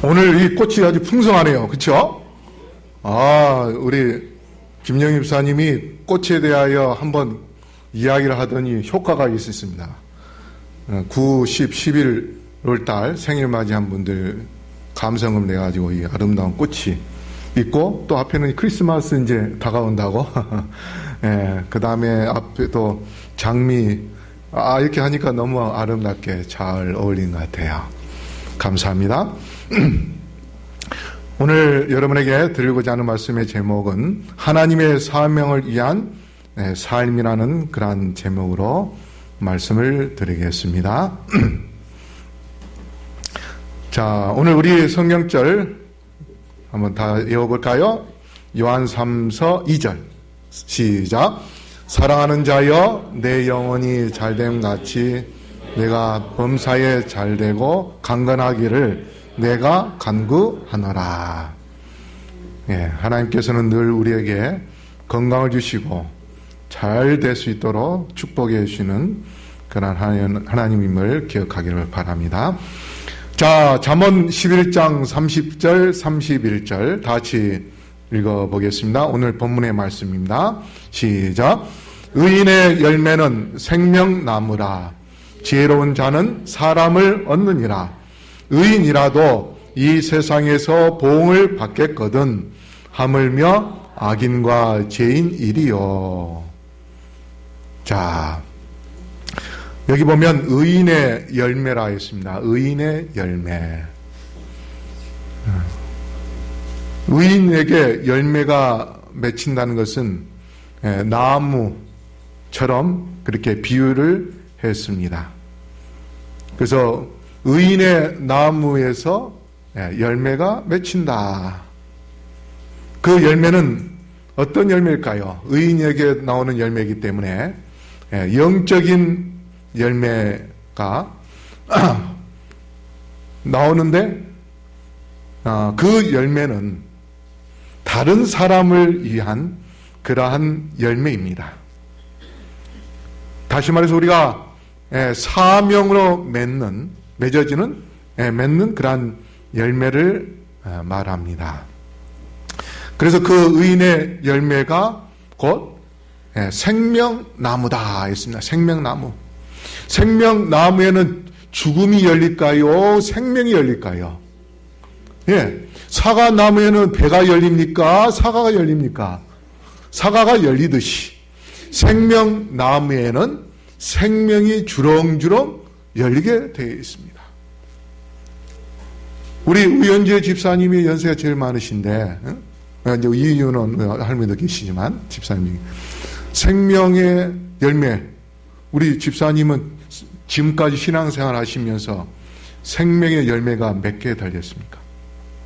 오늘 이 꽃이 아주 풍성하네요. 그렇죠? 우리 김영희 집사님이 꽃에 대하여 한번 이야기를 하더니 효과가 있었습니다. 9, 10, 11월 달 생일 맞이한 분들 감성을 내가지고 이 아름다운 꽃이 있고, 또 앞에는 크리스마스 이제 다가온다고. 예, 그 다음에 앞에 또 장미, 이렇게 하니까 너무 아름답게 잘 어울리는 것 같아요. 감사합니다. 오늘 여러분에게 드리고자 하는 말씀의 제목은 하나님의 사명을 위한 삶이라는 그러한 제목으로 말씀을 드리겠습니다. 자, 오늘 우리 성경절 한번 다 외워볼까요? 요한 3서 2절 시작. 사랑하는 자여, 내 영혼이 잘됨 같이 내가 범사에 잘되고 강건하기를 내가 간구하노라. 예, 하나님께서는 늘 우리에게 건강을 주시고 잘 될 수 있도록 축복해 주시는 그런 하나님임을 기억하기를 바랍니다. 자, 잠언 11장 30절 31절 다 같이 읽어보겠습니다. 오늘 본문의 말씀입니다. 시작. 의인의 열매는 생명나무라. 지혜로운 자는 사람을 얻느니라. 의인이라도 이 세상에서 보응을 받겠거든 하물며 악인과 죄인이리요. 자, 여기 보면 의인의 열매라 했습니다. 의인의 열매. 의인에게 열매가 맺힌다는 것은 나무처럼 그렇게 비유를 했습니다. 그래서 의인의 나무에서 열매가 맺힌다. 그 열매는 어떤 열매일까요? 의인에게 나오는 열매이기 때문에 영적인 열매가 나오는데 그 열매는 다른 사람을 위한 그러한 열매입니다. 다시 말해서 우리가 사명으로 맺어지는 그러한 열매를 말합니다. 그래서 그 의인의 열매가 곧 생명나무다 했습니다. 생명나무. 생명나무에는 죽음이 열릴까요? 생명이 열릴까요? 예. 사과나무에는 배가 열립니까? 사과가 열립니까? 사과가 열리듯이 생명나무에는 생명이 주렁주렁 열리게 되어 있습니다. 우리 우연재 집사님이 연세가 제일 많으신데 이제 이 이유는 할머니도 계시지만, 집사님이. 생명의 열매. 우리 집사님은 지금까지 신앙생활 하시면서 생명의 열매가 몇 개 달렸습니까?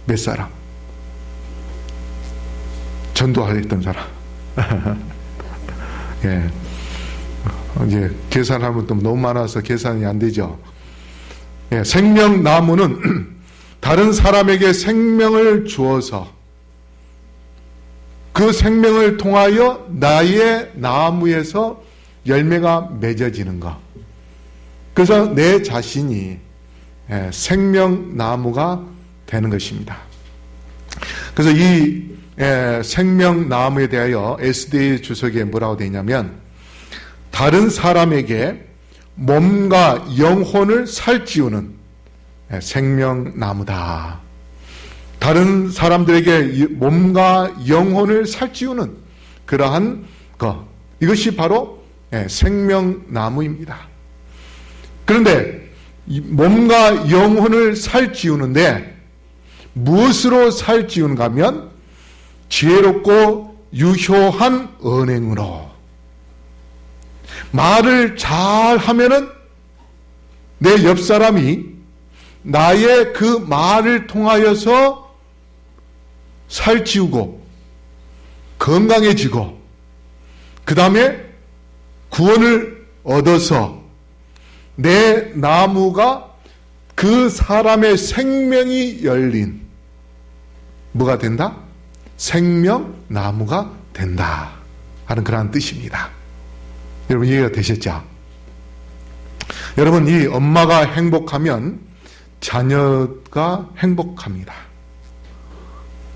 몇 사람? 전도하였던 사람. 예. 이제 계산하면 또 너무 많아서 계산이 안 되죠. 예. 생명나무는 다른 사람에게 생명을 주어서 그 생명을 통하여 나의 나무에서 열매가 맺어지는 것. 그래서 내 자신이 생명나무가 되는 것입니다. 그래서 이 생명나무에 대하여 SDA 주석에 뭐라고 되어 있냐면, 다른 사람에게 몸과 영혼을 살찌우는 생명나무다. 다른 사람들에게 몸과 영혼을 살찌우는 그러한 것, 이것이 바로 생명나무입니다. 그런데 몸과 영혼을 살찌우는데 무엇으로 살찌우는가 하면 지혜롭고 유효한 언행으로. 말을 잘 하면은 내 옆 사람이 나의 그 말을 통하여서 살찌우고 건강해지고 그 다음에 구원을 얻어서 내 나무가 그 사람의 생명이 열린 뭐가 된다? 생명나무가 된다 하는 그러한 뜻입니다. 여러분 이해가 되셨죠? 여러분, 이 엄마가 행복하면 자녀가 행복합니다.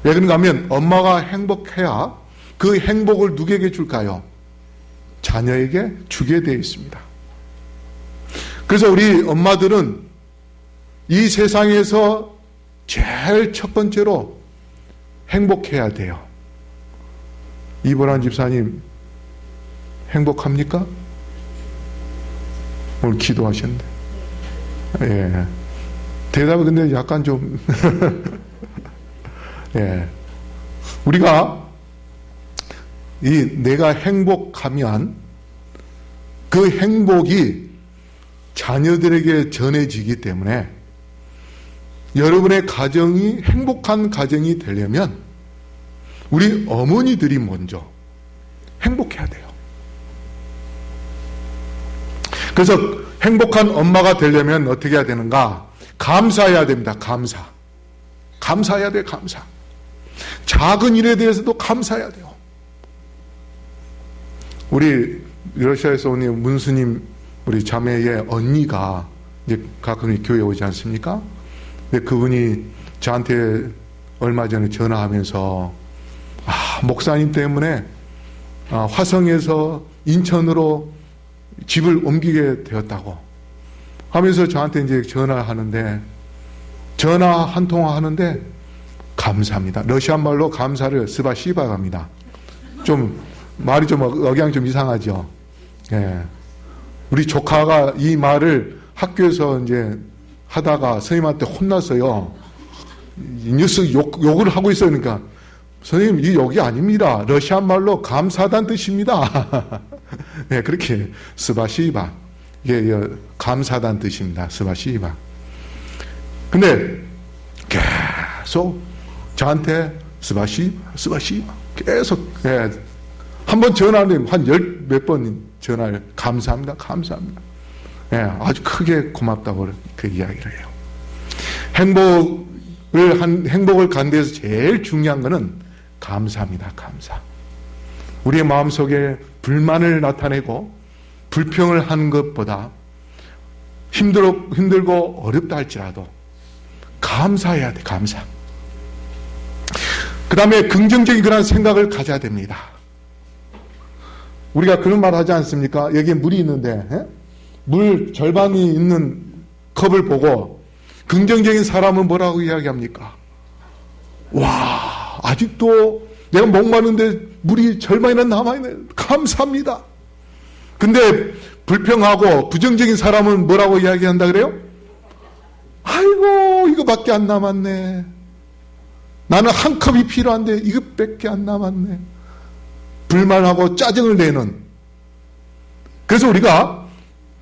왜 그런가 하면 엄마가 행복해야 그 행복을 누구에게 줄까요? 자녀에게 주게 되어 있습니다. 그래서 우리 엄마들은 이 세상에서 제일 첫 번째로 행복해야 돼요. 이보란 집사님 행복합니까? 오늘 기도하셨는데. 예. 대답은 근데 약간 좀 예. 우리가 내가 행복하면 그 행복이 자녀들에게 전해지기 때문에 여러분의 가정이 행복한 가정이 되려면 우리 어머니들이 먼저 행복해야 돼요. 그래서 행복한 엄마가 되려면 어떻게 해야 되는가? 감사해야 됩니다. 감사해야 돼요. 감사. 작은 일에 대해서도 감사해야 돼요. 우리 러시아에서 온 문수님 우리 자매의 언니가 이제 가끔 교회에 오지 않습니까? 근데 그분이 저한테 얼마 전에 전화하면서 목사님 때문에 화성에서 인천으로 집을 옮기게 되었다고 하면서 저한테 이제 전화 한 통화 하는데 감사합니다. 러시아 말로 감사를 스바시바가 합니다. 좀 말이 좀 억양 좀 이상하죠. 예. 우리 조카가 이 말을 학교에서 이제 하다가 선생님한테 혼났어요. 이 녀석 욕을 하고 있어요. 그러니까 선생님 이 욕이 아닙니다. 러시아 말로 감사하다는 뜻입니다. 네, 그렇게 스바시바 이게 감사하다는 뜻입니다. 스바시바. 근데 계속 저한테 스바시바 계속 한번 전화하면 한 몇 번 전화를 감사합니다. 아주 크게 고맙다고 그 이야기를 해요. 행복을 갖는 데서 제일 중요한 것은 감사입니다. 감사. 우리의 마음속에 불만을 나타내고 불평을 하는 것보다 힘들고 어렵다 할지라도 감사해야 돼. 감사. 그 다음에 긍정적인 그런 생각을 가져야 됩니다. 우리가 그런 말 하지 않습니까? 여기에 물이 있는데 물 절반이 있는 컵을 보고 긍정적인 사람은 뭐라고 이야기합니까? 와, 아직도 내가 목마른데 물이 절반이나 남아있네. 감사합니다. 근데 불평하고 부정적인 사람은 뭐라고 이야기한다 그래요? 아이고, 이거밖에 안 남았네. 나는 한 컵이 필요한데 이것밖에 안 남았네. 불만하고 짜증을 내는. 그래서 우리가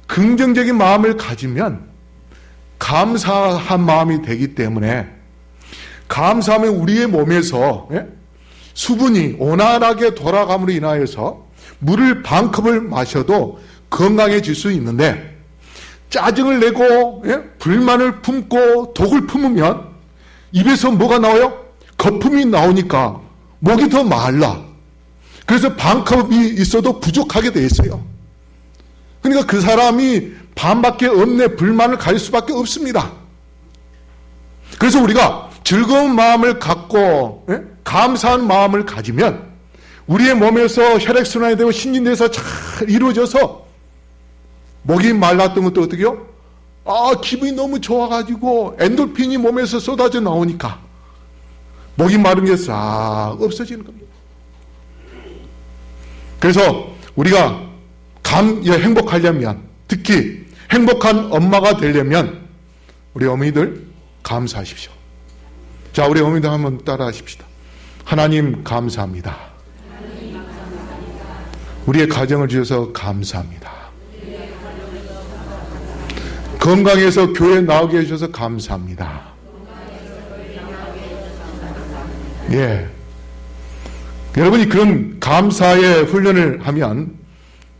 긍정적인 마음을 가지면 감사한 마음이 되기 때문에, 감사하면 우리의 몸에서 수분이 온화하게 돌아감으로 인하여서 물을 반 컵을 마셔도 건강해질 수 있는데, 짜증을 내고 불만을 품고 독을 품으면 입에서 뭐가 나와요? 거품이 나오니까 목이 더 말라. 그래서 반 컵이 있어도 부족하게 돼 있어요. 그러니까 그 사람이 반밖에 없네, 불만을 가질 수밖에 없습니다. 그래서 우리가 즐거운 마음을 갖고 감사한 마음을 가지면 우리의 몸에서 혈액순환이 되고 신진대사가 잘 이루어져서 목이 말랐던 것도 어떻게요? 기분이 너무 좋아가지고 엔돌핀이 몸에서 쏟아져 나오니까 목이 마른 게 싹 없어지는 겁니다. 그래서 우리가 행복하려면, 특히 행복한 엄마가 되려면 우리 어머니들 감사하십시오. 자, 우리 어머니들 한번 따라 하십시다. 하나님 감사합니다. 우리의 가정을 주셔서 감사합니다. 건강해서 교회 나오게 해주셔서 감사합니다. 예. 여러분이 그런 감사의 훈련을 하면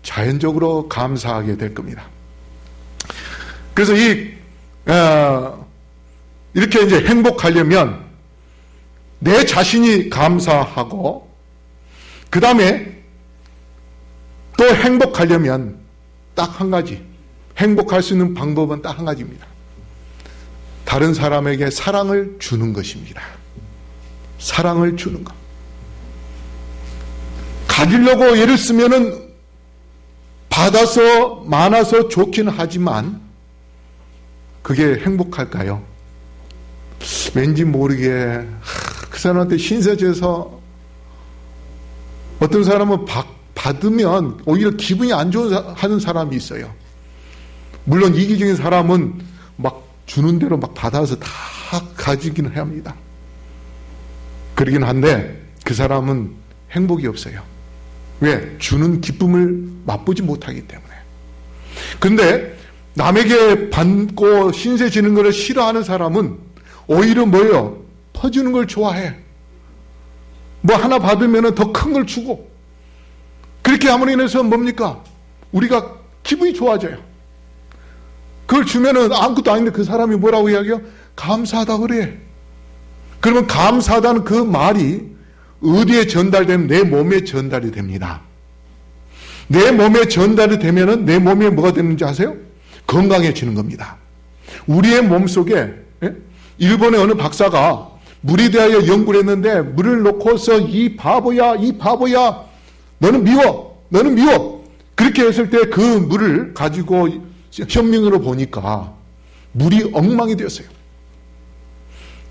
자연적으로 감사하게 될 겁니다. 그래서 이렇게 이제 행복하려면 내 자신이 감사하고, 그 다음에 또 행복하려면 딱 한 가지, 행복할 수 있는 방법은 딱 한 가지입니다. 다른 사람에게 사랑을 주는 것입니다. 사랑을 주는 것. 가지려고 애를 쓰면은 받아서 많아서 좋긴 하지만 그게 행복할까요? 왠지 모르게 그 사람한테 신세져서, 어떤 사람은 받으면 오히려 기분이 안 좋은 하는 사람이 있어요. 물론 이기적인 사람은 막 주는 대로 막 받아서 다 가지기는 합니다. 그러긴 한데 그 사람은 행복이 없어요. 왜? 주는 기쁨을 맛보지 못하기 때문에. 근데 남에게 받고 신세 지는 것을 싫어하는 사람은 오히려 뭐예요? 퍼주는 걸 좋아해. 뭐 하나 받으면 더 큰 걸 주고, 그렇게 함으로 인해서 뭡니까? 우리가 기분이 좋아져요. 그걸 주면은 아무것도 아닌데 그 사람이 뭐라고 이야기해요? 감사하다 그래. 그러면 감사하다는 그 말이 어디에 전달되면 내 몸에 전달이 됩니다. 내 몸에 전달이 되면은 내 몸에 뭐가 되는지 아세요? 건강해지는 겁니다. 우리의 몸속에, 일본의 어느 박사가 물에 대하여 연구를 했는데, 물을 놓고서 이 바보야 너는 미워 그렇게 했을 때 그 물을 가지고 현명으로 보니까 물이 엉망이 되었어요.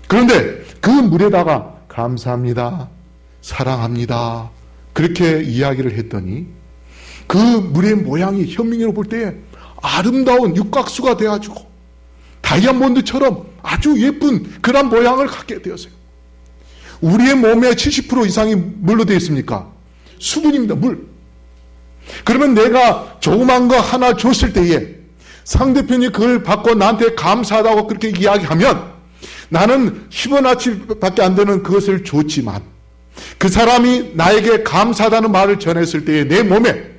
그런데 그 물에다가 감사합니다, 사랑합니다 그렇게 이야기를 했더니 그 물의 모양이 현명으로 볼 때 아름다운 육각수가 되어가지고 다이아몬드처럼 아주 예쁜 그런 모양을 갖게 되었어요. 우리의 몸의 70% 이상이 뭘로 되어 있습니까? 수분입니다. 물. 그러면 내가 조그만 거 하나 줬을 때에 상대편이 그걸 받고 나한테 감사하다고 그렇게 이야기하면, 나는 10원어치밖에 안 되는 그것을 줬지만 그 사람이 나에게 감사하다는 말을 전했을 때에 내 몸에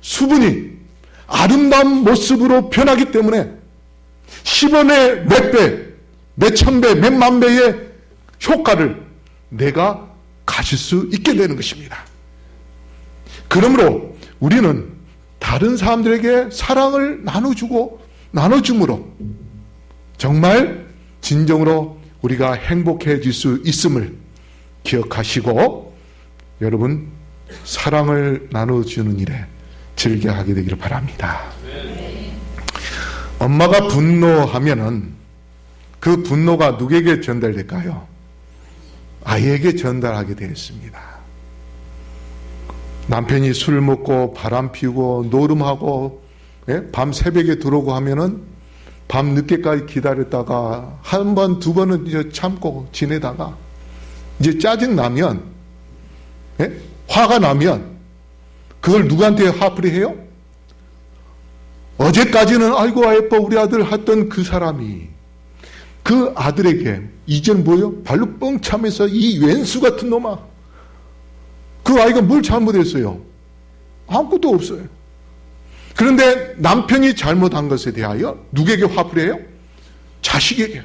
수분이 아름다운 모습으로 변하기 때문에 10원의 몇 배, 몇 천 배, 몇 만 배의 효과를 내가 가질 수 있게 되는 것입니다. 그러므로 우리는 다른 사람들에게 사랑을 나눠주고 나눠줌으로 정말 진정으로 우리가 행복해질 수 있음을 기억하시고, 여러분 사랑을 나눠주는 일에 즐겨하게 되기를 바랍니다. 엄마가 분노하면은 그 분노가 누구에게 전달될까요? 아이에게 전달하게 되었습니다. 남편이 술 먹고 바람 피우고 노름하고 밤 새벽에 들어오고 하면은 밤 늦게까지 기다렸다가 한 번, 두 번은 이제 참고 지내다가 이제 짜증나면, 예? 화가 나면 그걸 누구한테 화풀이 해요? 어제까지는 아이고 예뻐 우리 아들 했던 그 사람이 그 아들에게 이제는 뭐예요? 발로 뻥 차면서 이 왼수 같은 놈아, 그 아이가 뭘 잘못했어요? 아무것도 없어요. 그런데 남편이 잘못한 것에 대하여 누구에게 화풀이해요? 자식에게.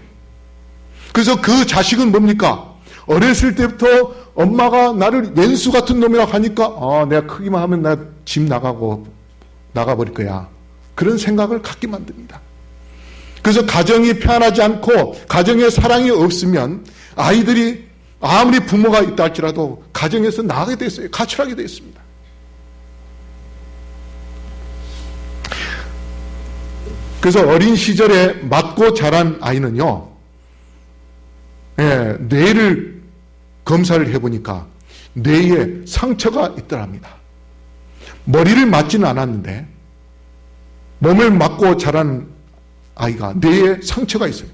그래서 그 자식은 뭡니까? 어렸을 때부터 엄마가 나를 왼수 같은 놈이라고 하니까 내가 크기만 하면 나 집 나가버릴 거야. 그런 생각을 갖게 만듭니다. 그래서 가정이 편하지 않고 가정에 사랑이 없으면 아이들이 아무리 부모가 있다 할지라도 가정에서 나가게 됐어요. 가출하게 됐습니다. 그래서 어린 시절에 맞고 자란 아이는요, 뇌를 검사를 해보니까 뇌에 상처가 있더랍니다. 머리를 맞지는 않았는데 몸을 맞고 자란 아이가 뇌에 상처가 있어요.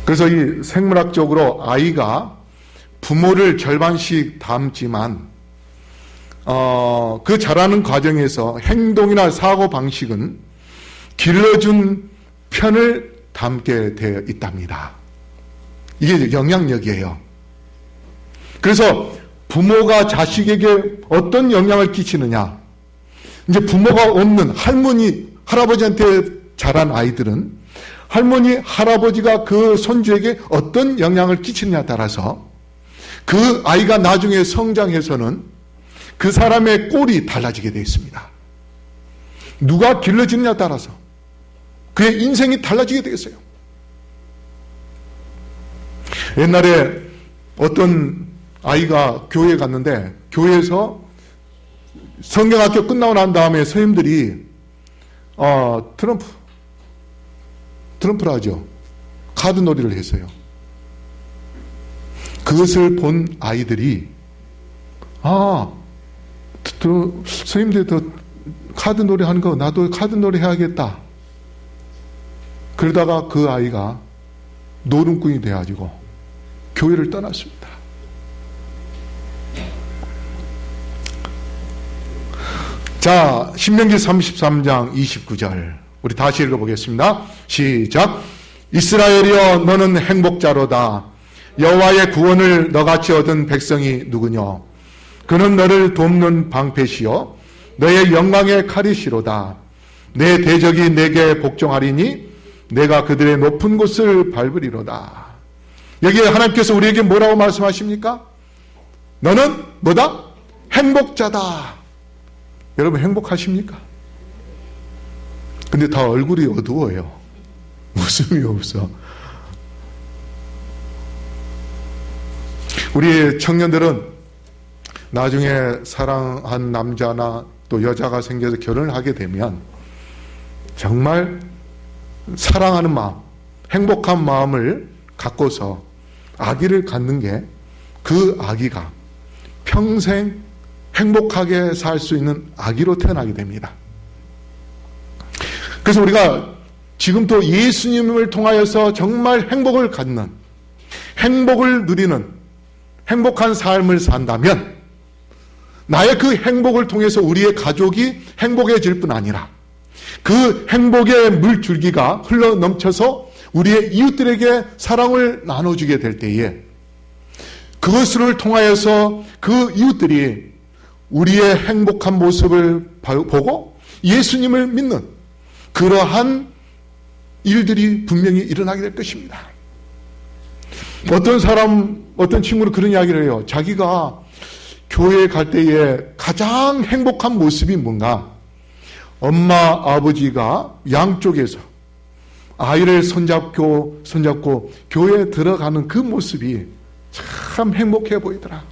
그래서 이 생물학적으로 아이가 부모를 절반씩 닮지만 그 자라는 과정에서 행동이나 사고 방식은 길러준 편을 담게 되어 있답니다. 이게 영향력이에요. 그래서 부모가 자식에게 어떤 영향을 끼치느냐, 이제 부모가 없는 할머니, 할아버지한테 자란 아이들은 할머니, 할아버지가 그 손주에게 어떤 영향을 끼치느냐에 따라서 그 아이가 나중에 성장해서는 그 사람의 꼴이 달라지게 되어 있습니다. 누가 길러지느냐에 따라서 그의 인생이 달라지게 되겠어요. 옛날에 어떤 아이가 교회에 갔는데 교회에서 성경학교 끝나고 난 다음에 선생님들이 트럼프를 하죠. 카드놀이를 했어요. 그것을 본 아이들이 선생님들 더 카드놀이 하는 거 나도 카드놀이 해야겠다. 그러다가 그 아이가 노름꾼이 돼가지고 교회를 떠났습니다. 자, 신명기 33장 29절 우리 다시 읽어보겠습니다. 시작. 이스라엘이여 너는 행복자로다. 여호와의 구원을 너같이 얻은 백성이 누구냐? 그는 너를 돕는 방패시요 너의 영광의 칼이시로다. 내 대적이 내게 복종하리니 내가 그들의 높은 곳을 밟으리로다. 여기에 하나님께서 우리에게 뭐라고 말씀하십니까? 너는 뭐다? 행복자다. 여러분 행복하십니까? 근데 다 얼굴이 어두워요. 웃음이 없어. 우리 청년들은 나중에 사랑한 남자나 또 여자가 생겨서 결혼을 하게 되면 정말 사랑하는 마음, 행복한 마음을 갖고서 아기를 갖는 게 그 아기가 평생 행복하게 살 수 있는 아기로 태어나게 됩니다. 그래서 우리가 지금 또 예수님을 통하여서 정말 행복을 갖는, 행복을 누리는 행복한 삶을 산다면 나의 그 행복을 통해서 우리의 가족이 행복해질 뿐 아니라 그 행복의 물줄기가 흘러 넘쳐서 우리의 이웃들에게 사랑을 나눠주게 될 때에 그것을 통하여서 그 이웃들이 우리의 행복한 모습을 보고 예수님을 믿는 그러한 일들이 분명히 일어나게 될 것입니다. 어떤 친구는 그런 이야기를 해요. 자기가 교회에 갈 때에 가장 행복한 모습이 뭔가? 엄마, 아버지가 양쪽에서 아이를 손잡고 교회에 들어가는 그 모습이 참 행복해 보이더라.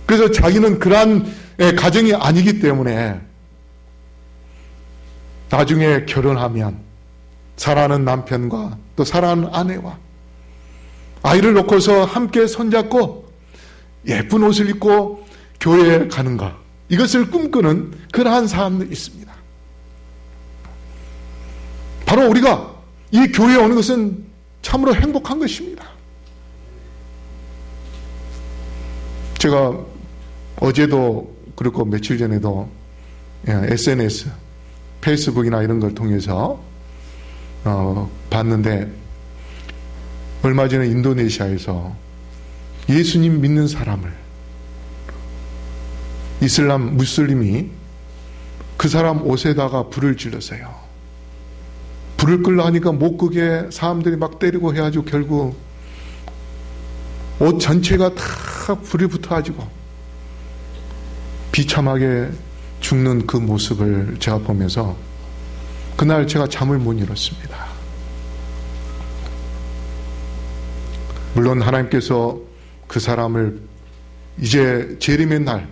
그래서 자기는 그러한 가정이 아니기 때문에 나중에 결혼하면 사랑하는 남편과 또 사랑하는 아내와 아이를 놓고서 함께 손잡고 예쁜 옷을 입고 교회에 가는 것, 이것을 꿈꾸는 그러한 사람들이 있습니다. 바로 우리가 이 교회에 오는 것은 참으로 행복한 것입니다. 제가 어제도 그렇고 며칠 전에도 SNS, 페이스북이나 이런 걸 통해서 봤는데, 얼마 전에 인도네시아에서 예수님 믿는 사람을 이슬람 무슬림이 그 사람 옷에다가 불을 질렀어요. 불을 끌려 하니까 못 끄게 사람들이 막 때리고 해가지고 결국 옷 전체가 다 불이 붙어가지고 비참하게 죽는 그 모습을 제가 보면서 그날 제가 잠을 못 이뤘습니다. 물론 하나님께서 그 사람을 이제 재림의 날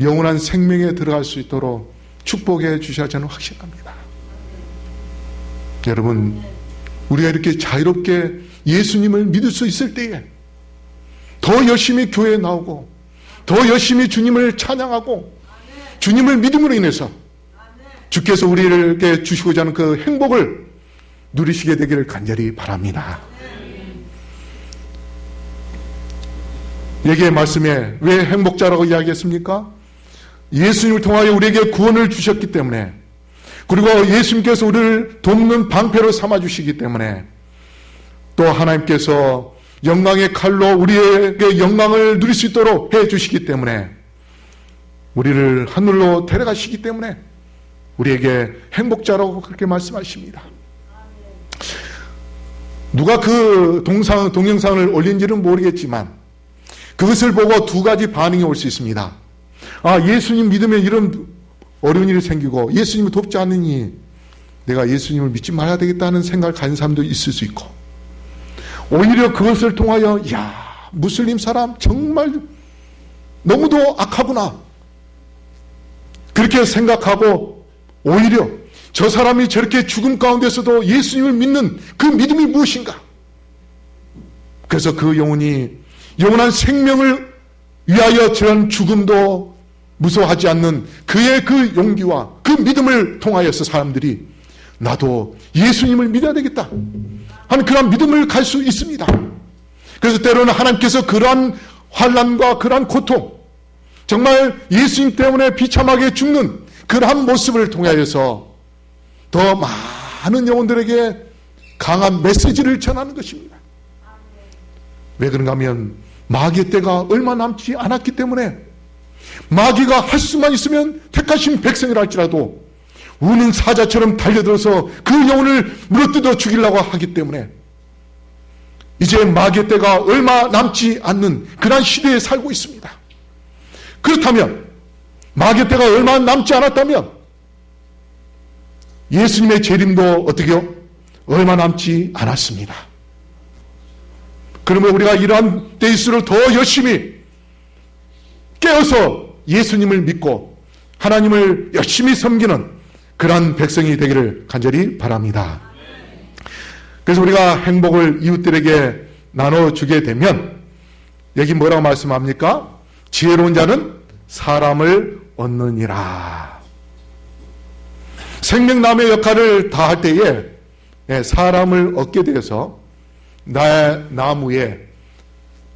영원한 생명에 들어갈 수 있도록 축복해 주셔야 저는 확신합니다. 여러분, 우리가 이렇게 자유롭게 예수님을 믿을 수 있을 때에 더 열심히 교회에 나오고 더 열심히 주님을 찬양하고 주님을 믿음으로 인해서 주께서 우리에게 주시고자 하는 그 행복을 누리시게 되기를 간절히 바랍니다. 여기에 말씀에 왜 행복자라고 이야기했습니까? 예수님을 통하여 우리에게 구원을 주셨기 때문에, 그리고 예수님께서 우리를 돕는 방패로 삼아주시기 때문에, 또 하나님께서 영광의 칼로 우리에게 영광을 누릴 수 있도록 해주시기 때문에, 우리를 하늘로 데려가시기 때문에 우리에게 행복자라고 그렇게 말씀하십니다. 누가 그 동영상을 올린지는 모르겠지만 그것을 보고 두 가지 반응이 올 수 있습니다. 예수님 믿으면 이런 어려운 일이 생기고 예수님을 돕지 않으니 내가 예수님을 믿지 말아야 되겠다는 생각을 가진 사람도 있을 수 있고, 오히려 그것을 통하여 무슬림 사람 정말 너무도 악하구나 그렇게 생각하고, 오히려 저 사람이 저렇게 죽음 가운데서도 예수님을 믿는 그 믿음이 무엇인가, 그래서 그 영혼이 영원한 생명을 위하여 저런 죽음도 무서워하지 않는 그의 그 용기와 그 믿음을 통하여서 사람들이 나도 예수님을 믿어야 되겠다 하는 그런 믿음을 갈 수 있습니다. 그래서 때로는 하나님께서 그러한 환난과 그러한 고통, 정말 예수님 때문에 비참하게 죽는 그러한 모습을 통하여서 더 많은 영혼들에게 강한 메시지를 전하는 것입니다. 왜 그런가 하면 마귀의 때가 얼마 남지 않았기 때문에, 마귀가 할 수만 있으면 택하신 백성이라 할지라도 우는 사자처럼 달려들어서 그 영혼을 물어뜯어 죽이려고 하기 때문에 이제 마귀의 때가 얼마 남지 않는 그런 시대에 살고 있습니다. 그렇다면 마귀의 때가 얼마 남지 않았다면 예수님의 재림도 어떻게요? 얼마 남지 않았습니다. 그러면 우리가 이러한 때일수록 더 열심히 깨어서 예수님을 믿고 하나님을 열심히 섬기는 그러한 백성이 되기를 간절히 바랍니다. 그래서 우리가 행복을 이웃들에게 나눠주게 되면, 여기 뭐라고 말씀합니까? 지혜로운 자는 사람을 얻느니라. 생명나무의 역할을 다할 때에 사람을 얻게 되어서 나의 나무에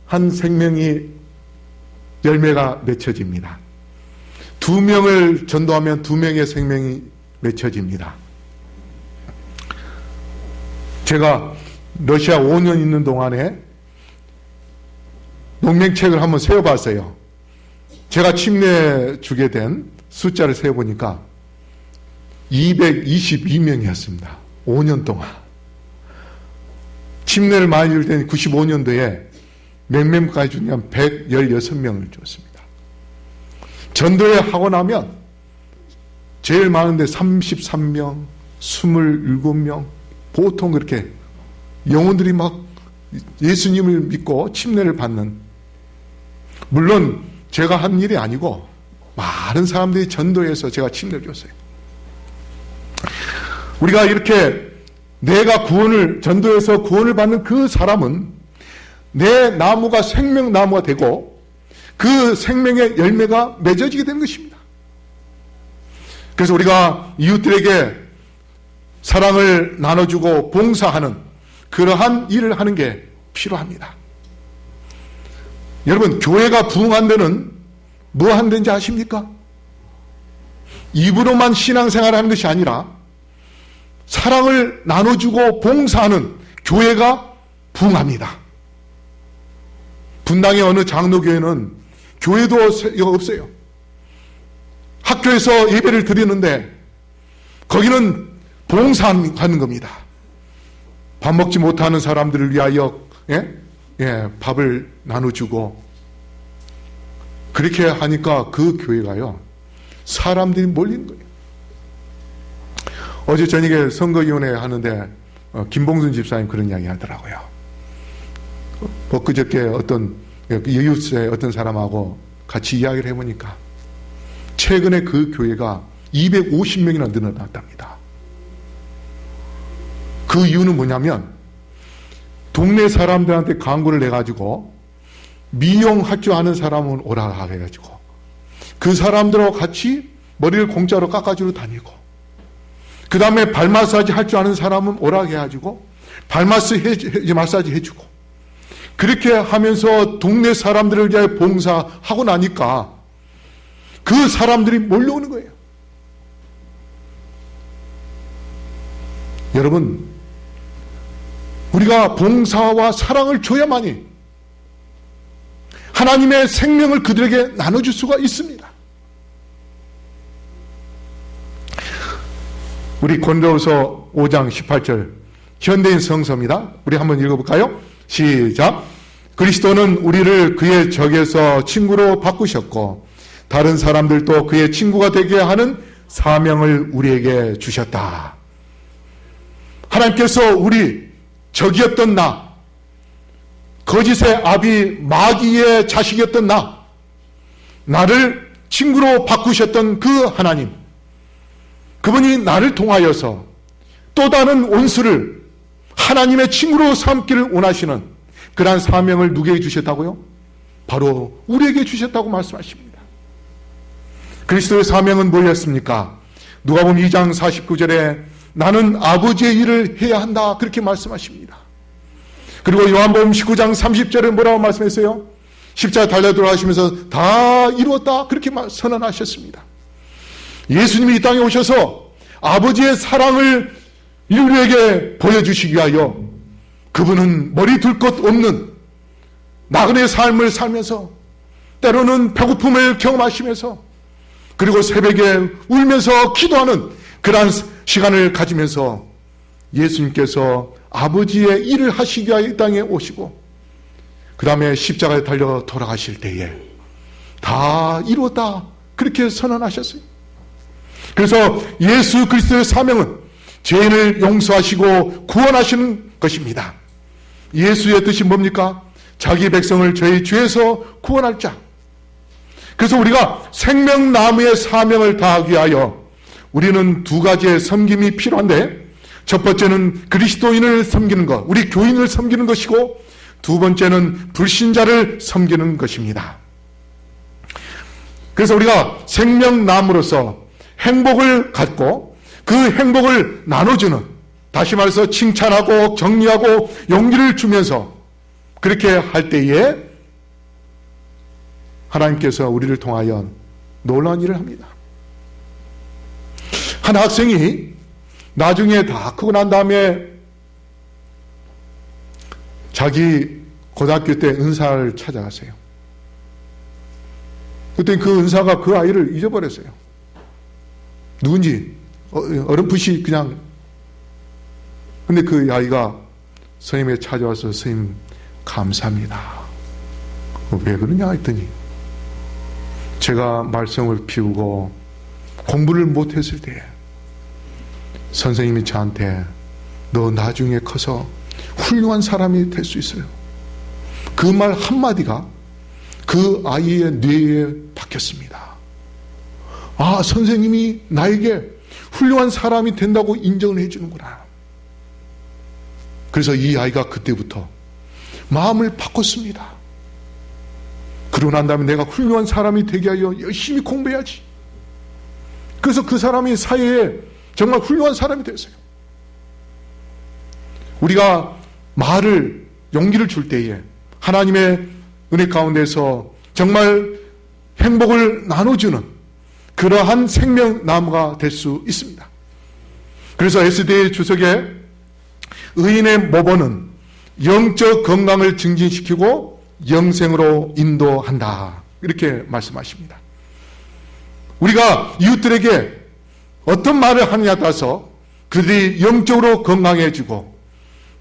한 생명이 열매가 맺혀집니다. 2명을 전도하면 2명의 생명이 맺혀집니다. 제가 러시아 5년 있는 동안에 농맹책을 한번 세어봤어요. 제가 침례 주게 된 숫자를 세어보니까 222명이었습니다. 5년 동안. 침례를 많이 줄 때는 95년도에 몇 명까지 주냐면 116명을 줬습니다. 전도회 하고 나면 제일 많은데 33명, 27명, 보통 그렇게 영혼들이 막 예수님을 믿고 침례를 받는, 물론 제가 한 일이 아니고 많은 사람들이 전도해서 제가 침례를 줬어요. 우리가 이렇게 내가 전도해서 구원을 받는 그 사람은 내 나무가 생명나무가 되고 그 생명의 열매가 맺어지게 되는 것입니다. 그래서 우리가 이웃들에게 사랑을 나눠주고 봉사하는 그러한 일을 하는 게 필요합니다. 여러분, 교회가 부흥한 데는 뭐 하는 데인지 아십니까? 입으로만 신앙생활을 하는 것이 아니라 사랑을 나눠주고 봉사하는 교회가 부흥합니다. 분당의 어느 장로교회는 교회도 없어요. 학교에서 예배를 드리는데 거기는 봉사하는 겁니다. 밥 먹지 못하는 사람들을 위하여 밥을 나눠주고, 그렇게 하니까 그 교회가요, 사람들이 몰리는 거예요. 어제 저녁에 선거위원회 하는데 김봉순 집사님 그런 이야기 하더라고요. 엊그저께 어떤 이웃의 어떤 사람하고 같이 이야기를 해보니까 최근에 그 교회가 250명이나 늘어났답니다. 그 이유는 뭐냐면 동네 사람들한테 광고를 내가지고 미용할 줄 아는 사람은 오라 해가지고 그 사람들하고 같이 머리를 공짜로 깎아주러 다니고, 그 다음에 발 마사지 할 줄 아는 사람은 오라 해가지고 발 마사지 해주고, 그렇게 하면서 동네 사람들을 위해 봉사하고 나니까 그 사람들이 몰려오는 거예요. 여러분, 우리가 봉사와 사랑을 줘야만이 하나님의 생명을 그들에게 나눠줄 수가 있습니다. 우리 고린도후서 5장 18절 현대인 성서입니다. 우리 한번 읽어볼까요? 시작. 그리스도는 우리를 그의 적에서 친구로 바꾸셨고 다른 사람들도 그의 친구가 되게 하는 사명을 우리에게 주셨다. 하나님께서 우리 적이었던 나, 거짓의 아비 마귀의 자식이었던 나를 친구로 바꾸셨던 그 하나님, 그분이 나를 통하여서 또 다른 원수를 하나님의 친구로 삼기를 원하시는 그러한 사명을 누구에게 주셨다고요? 바로 우리에게 주셨다고 말씀하십니다. 그리스도의 사명은 뭐였습니까? 누가복음 2장 49절에 나는 아버지의 일을 해야 한다, 그렇게 말씀하십니다. 그리고 요한복음 19장 30절에 뭐라고 말씀했어요? 십자가 달려 돌아가시면서 다 이루었다, 그렇게 선언하셨습니다. 예수님이 이 땅에 오셔서 아버지의 사랑을 인류에게 보여주시기 위하여 그분은 머리 둘 것 없는 나그네 삶을 살면서 때로는 배고픔을 경험하시면서 그리고 새벽에 울면서 기도하는 그러한 시간을 가지면서 예수님께서 아버지의 일을 하시기 위하여 이 땅에 오시고 그 다음에 십자가에 달려 돌아가실 때에 다 이루었다, 그렇게 선언하셨어요. 그래서 예수 그리스도의 사명은 죄인을 용서하시고 구원하시는 것입니다. 예수의 뜻이 뭡니까? 자기 백성을 저희 죄에서 구원할 자. 그래서 우리가 생명나무의 사명을 다하기 위하여 우리는 두 가지의 섬김이 필요한데, 첫 번째는 그리스도인을 섬기는 것, 우리 교인을 섬기는 것이고, 두 번째는 불신자를 섬기는 것입니다. 그래서 우리가 생명나무로서 행복을 갖고 그 행복을 나눠주는, 다시 말해서 칭찬하고 격려하고 용기를 주면서 그렇게 할 때에 하나님께서 우리를 통하여 놀라운 일을 합니다. 한 학생이 나중에 다 크고 난 다음에 자기 고등학교 때 은사를 찾아갔어요. 그때 그 은사가 그 아이를 잊어버렸어요. 누군지 어렴풋이 그냥. 근데 그 아이가 선생님에 찾아와서 선생님 감사합니다. 왜 그러냐 했더니 제가 말씀을 피우고 공부를 못했을 때 선생님이 저한테 너 나중에 커서 훌륭한 사람이 될 수 있어요. 그 말 한마디가 그 아이의 뇌에 박혔습니다. 아, 선생님이 나에게 훌륭한 사람이 된다고 인정을 해주는구나. 그래서 이 아이가 그때부터 마음을 바꿨습니다. 그러고 난 다음에 내가 훌륭한 사람이 되게 하여 열심히 공부해야지. 그래서 그 사람이 사회에 정말 훌륭한 사람이 됐어요. 우리가 말을, 용기를 줄 때에 하나님의 은혜 가운데서 정말 행복을 나눠주는 그러한 생명나무가 될 수 있습니다. 그래서 SD 주석에 의인의 모범은 영적 건강을 증진시키고 영생으로 인도한다, 이렇게 말씀하십니다. 우리가 이웃들에게 어떤 말을 하느냐에 따라서 그들이 영적으로 건강해지고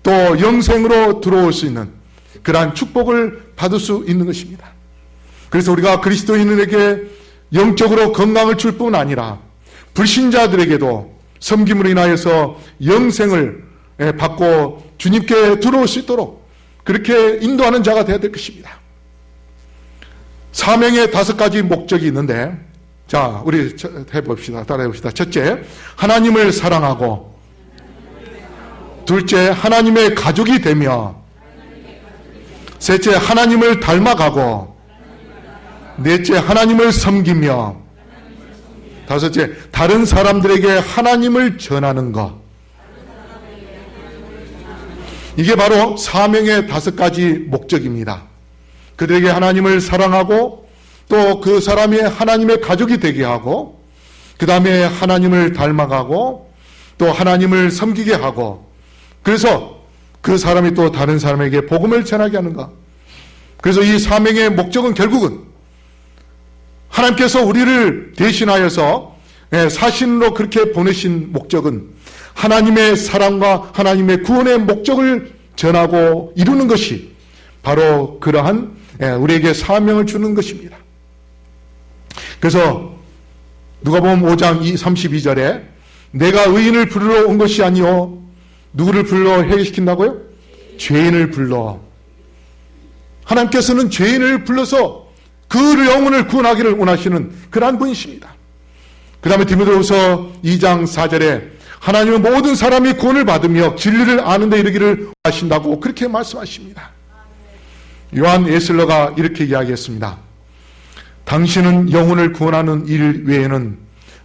또 영생으로 들어올 수 있는 그러한 축복을 받을 수 있는 것입니다. 그래서 우리가 그리스도인에게 영적으로 건강을 줄 뿐 아니라 불신자들에게도 섬김으로 인하여서 영생을 받고 주님께 들어올 수 있도록 그렇게 인도하는 자가 되어야 될 것입니다. 사명의 5가지 목적이 있는데, 자, 우리 해봅시다. 따라해봅시다. 첫째, 하나님을 사랑하고, 둘째, 하나님의 가족이 되며, 셋째, 하나님을 닮아가고, 넷째, 하나님을 섬기며, 다섯째, 다른 사람들에게 하나님을 전하는 것. 이게 바로 사명의 5가지 목적입니다. 그들에게 하나님을 사랑하고 또 그 사람이 하나님의 가족이 되게 하고, 그 다음에 하나님을 닮아가고 또 하나님을 섬기게 하고, 그래서 그 사람이 또 다른 사람에게 복음을 전하게 하는 것. 그래서 이 사명의 목적은 결국은 하나님께서 우리를 대신하여서 사신으로 그렇게 보내신 목적은 하나님의 사랑과 하나님의 구원의 목적을 전하고 이루는 것이 바로 그러한 우리에게 사명을 주는 것입니다. 그래서 누가복음 5장 32절에 내가 의인을 부르러 온 것이 아니요, 누구를 불러 해결시킨다고요? 죄인을 불러. 하나님께서는 죄인을 불러서 그 영혼을 구원하기를 원하시는 그러한 분이십니다. 그 다음에 디모데후서 2장 4절에 하나님은 모든 사람이 구원을 받으며 진리를 아는 데 이르기를 하신다고 그렇게 말씀하십니다. 요한 에슬러가 이렇게 이야기했습니다. 당신은 영혼을 구원하는 일 외에는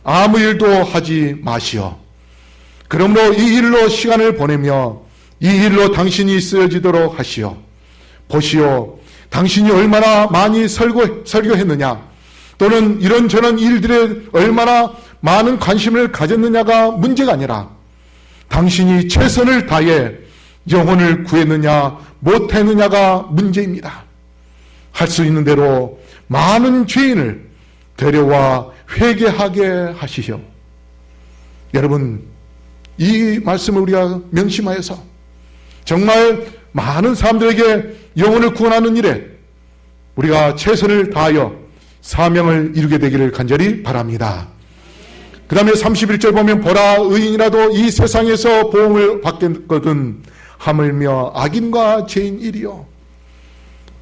아무 일도 하지 마시오. 그러므로 이 일로 시간을 보내며 이 일로 당신이 쓰여지도록 하시오. 보시오, 당신이 얼마나 많이 설교했느냐, 또는 이런저런 일들에 얼마나 많은 관심을 가졌느냐가 문제가 아니라 당신이 최선을 다해 영혼을 구했느냐 못했느냐가 문제입니다. 할 수 있는 대로 많은 죄인을 데려와 회개하게 하시오. 여러분, 이 말씀을 우리가 명심하여서 정말 많은 사람들에게 영혼을 구원하는 일에 우리가 최선을 다하여 사명을 이루게 되기를 간절히 바랍니다. 그 다음에 31절 보면 보라, 의인이라도 이 세상에서 보응을 받겠거든 하물며 악인과 죄인이리요.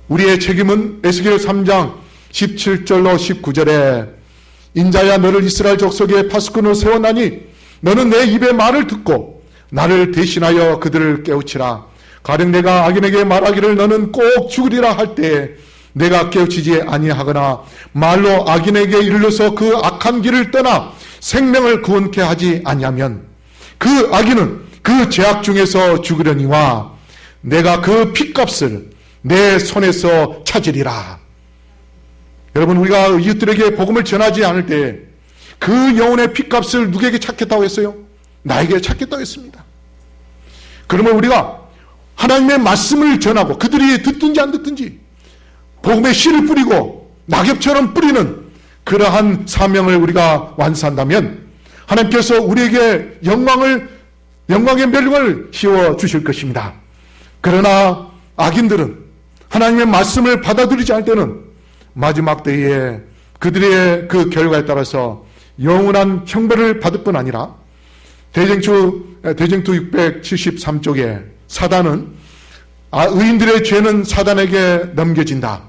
우리의 책임은 에스겔 3장 17절로 19절에 인자야, 너를 이스라엘 족속의 파수꾼으로 세웠나니 너는 내 입의 말을 듣고 나를 대신하여 그들을 깨우치라. 가령 내가 악인에게 말하기를 너는 꼭 죽으리라 할 때에 내가 깨우치지 아니하거나 말로 악인에게 이르러서 그 악한 길을 떠나 생명을 구원케 하지 아니하면 그 악인은 그 죄악 중에서 죽으려니와 내가 그 핏값을 내 손에서 찾으리라. 여러분, 우리가 이웃들에게 복음을 전하지 않을 때 그 영혼의 핏값을 누구에게 찾겠다고 했어요? 나에게 찾겠다고 했습니다. 그러면 우리가 하나님의 말씀을 전하고 그들이 듣든지 안 듣든지 복음의 씨를 뿌리고 낙엽처럼 뿌리는 그러한 사명을 우리가 완수한다면 하나님께서 우리에게 영광의 멸류관을 씌워 주실 것입니다. 그러나 악인들은 하나님의 말씀을 받아들이지 않을 때는 마지막 때에 그들의 그 결과에 따라서 영원한 형벌을 받을 뿐 아니라 대쟁투 673쪽에 사단은 의인들의 죄는 사단에게 넘겨진다.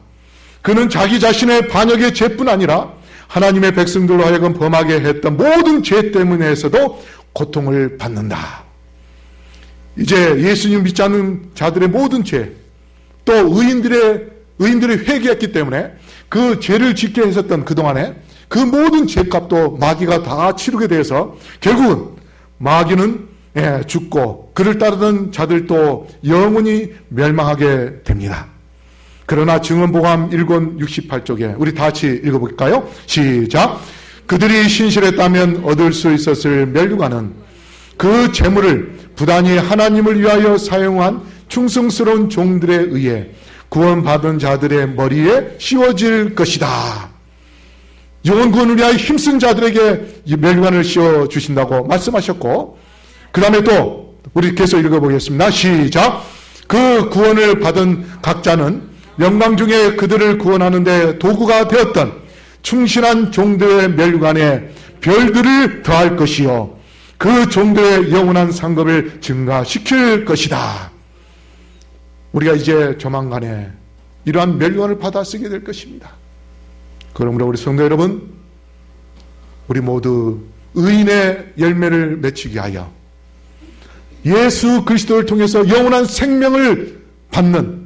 그는 자기 자신의 반역의 죄뿐 아니라 하나님의 백성들로 하여금 범하게 했던 모든 죄 때문에서도 고통을 받는다. 이제 예수님 믿지 않는 자들의 모든 죄, 또 의인들이 회개했기 때문에 그 죄를 짓게 했었던 그동안에 그 모든 죄값도 마귀가 다 치르게 돼서 결국은 마귀는 죽고 그를 따르던 자들도 영원히 멸망하게 됩니다. 그러나 증언보감 1권 68쪽에 우리 다 같이 읽어볼까요? 시작. 그들이 신실했다면 얻을 수 있었을 멸류관은 그 재물을 부단히 하나님을 위하여 사용한 충성스러운 종들에 의해 구원받은 자들의 머리에 씌워질 것이다. 영원 구원을 위하여 힘쓴 자들에게 이 멸류관을 씌워주신다고 말씀하셨고, 그 다음에 또 우리 계속 읽어보겠습니다. 시작. 그 구원을 받은 각자는 영광 중에 그들을 구원하는 데 도구가 되었던 충실한 종들의 멸류관에 별들을 더할 것이요 그 종들의 영원한 상급을 증가시킬 것이다. 우리가 이제 조만간에 이러한 멸류관을 받아 쓰게 될 것입니다. 그러므로 우리 성도 여러분, 우리 모두 의인의 열매를 맺히게 하여 예수 그리스도를 통해서 영원한 생명을 받는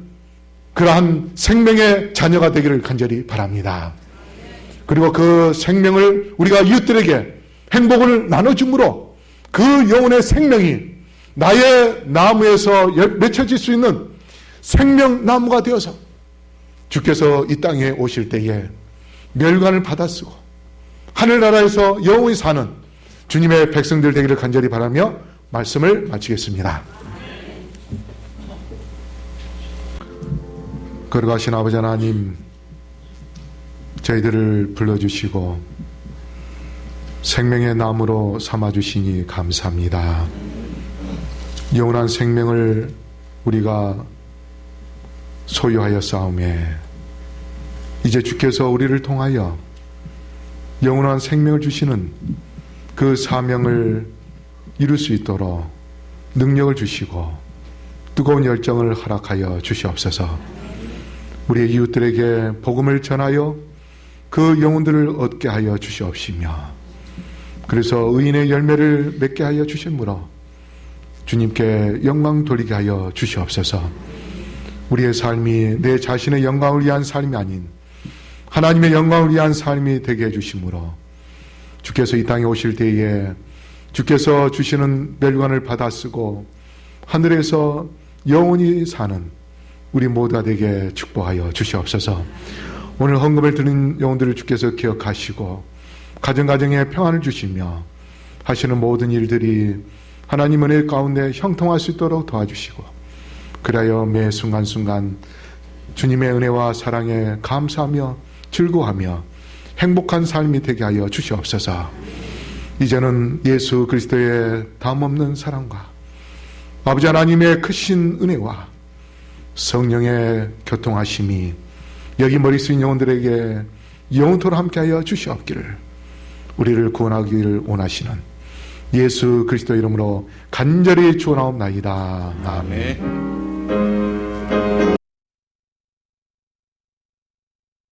그러한 생명의 자녀가 되기를 간절히 바랍니다. 그리고 그 생명을 우리가 이웃들에게 행복을 나눠줌으로 그 영혼의 생명이 나의 나무에서 맺혀질 수 있는 생명나무가 되어서 주께서 이 땅에 오실 때에 멸관을 받아쓰고 하늘나라에서 영원히 사는 주님의 백성들 되기를 간절히 바라며 말씀을 마치겠습니다. 걸어가신 아버지 하나님, 저희들을 불러주시고 생명의 나무로 삼아주시니 감사합니다. 영원한 생명을 우리가 소유하여 싸움에 이제 주께서 우리를 통하여 영원한 생명을 주시는 그 사명을 이룰 수 있도록 능력을 주시고 뜨거운 열정을 허락하여 주시옵소서. 우리의 이웃들에게 복음을 전하여 그 영혼들을 얻게 하여 주시옵시며, 그래서 의인의 열매를 맺게 하여 주심으로 주님께 영광 돌리게 하여 주시옵소서. 우리의 삶이 내 자신의 영광을 위한 삶이 아닌 하나님의 영광을 위한 삶이 되게 해주심으로 주께서 이 땅에 오실 때에 주께서 주시는 멸관을 받아 쓰고 하늘에서 영원히 사는 우리 모두가 되게 축복하여 주시옵소서. 오늘 헌금을 드린 영혼들을 주께서 기억하시고 가정가정에 평안을 주시며 하시는 모든 일들이 하나님 은혜 가운데 형통할 수 있도록 도와주시고, 그리하여 매 순간순간 주님의 은혜와 사랑에 감사하며 즐거워하며 행복한 삶이 되게 하여 주시옵소서. 이제는 예수 그리스도의 다음없는 사랑과 아버지 하나님의 크신 은혜와 성령의 교통하심이 여기 머리 숙인 영혼들에게 영원토록 함께하여 주시옵기를, 우리를 구원하기를 원하시는 예수 그리스도 이름으로 간절히 축원하옵나이다. 아멘.